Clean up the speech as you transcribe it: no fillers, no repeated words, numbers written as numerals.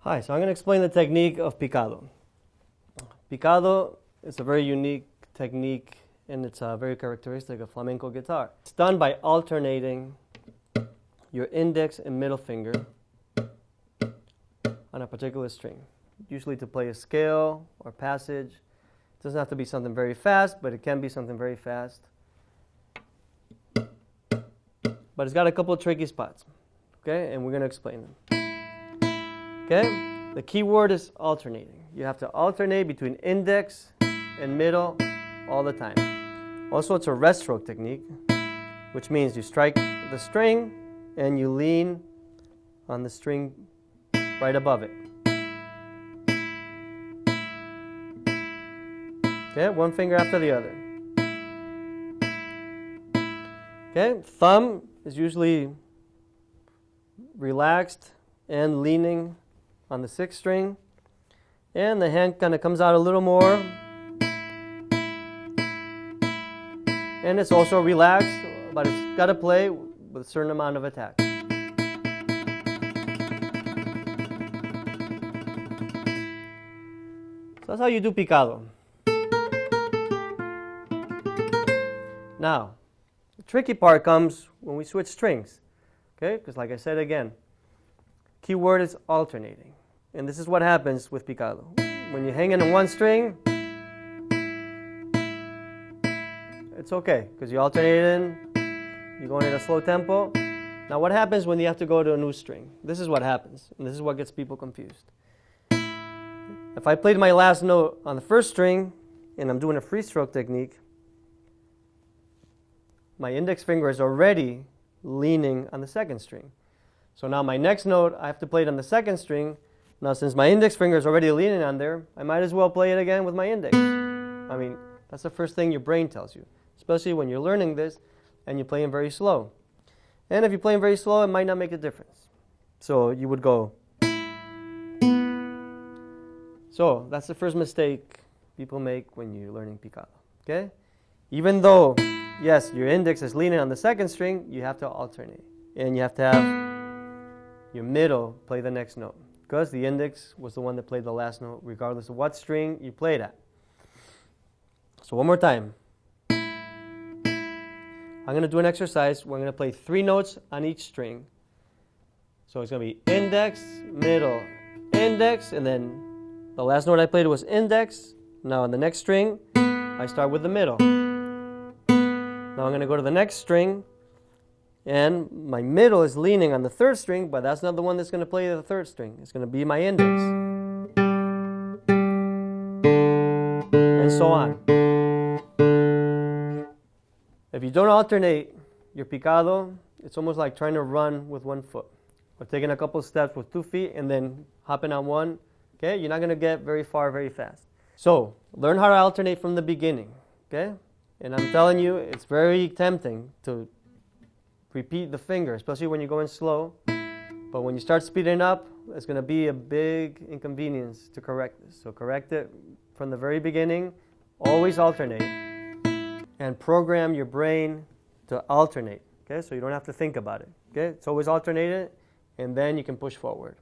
Hi, so I'm going to explain the technique of picado. Picado is a very unique technique and it's very characteristic of flamenco guitar. It's done by alternating your index and middle finger on a particular string, usually to play a scale or passage. It doesn't have to be something very fast, but it can be something very fast. But it's got a couple of tricky spots, okay? And we're going to explain them. Okay? The key word is alternating. You have to alternate between index and middle all the time. Also, it's a rest stroke technique, which means you strike the string and you lean on the string right above it. Okay, one finger after the other. Okay, thumb is usually relaxed and leaning on the sixth string, and the hand kind of comes out a little more, and it's also relaxed, but it's got to play with a certain amount of attack. So that's how you do picado. Now, the tricky part comes when we switch strings, okay? Because like I said again, key word is alternating. And this is what happens with picado. When you're hanging on one string, it's okay, because you alternate in, you're going in a slow tempo. Now what happens when you have to go to a new string? This is what happens, and this is what gets people confused. If I played my last note on the first string, and I'm doing a free stroke technique, my index finger is already leaning on the second string. So now my next note, I have to play it on the second string. Now since my index finger is already leaning on there, I might as well play it again with my index. I mean, that's the first thing your brain tells you, especially when you're learning this and you're playing very slow. And if you're playing very slow, it might not make a difference. So you would go. So that's the first mistake people make when you're learning picado, okay? Even though, yes, your index is leaning on the second string, you have to alternate. And you have to have your middle play the next note, because the index was the one that played the last note, regardless of what string you played at. So one more time. I'm going to do an exercise where I'm going to play 3 notes on each string. So it's going to be index, middle, index, and then the last note I played was index. Now on the next string, I start with the middle. Now I'm going to go to the next string, and my middle is leaning on the third string, but that's not the one that's going to play the third string. It's going to be my index. And so on. If you don't alternate your picado, it's almost like trying to run with one foot, or taking a couple steps with 2 feet and then hopping on one. Okay, you're not going to get very far very fast. So learn how to alternate from the beginning. Okay, and I'm telling you, it's very tempting to repeat the finger, especially when you're going slow. But when you start speeding up, it's going to be a big inconvenience to correct this. So correct it from the very beginning. Always alternate. And program your brain to alternate. Okay, so you don't have to think about it. Okay, it's always alternate it, and then you can push forward.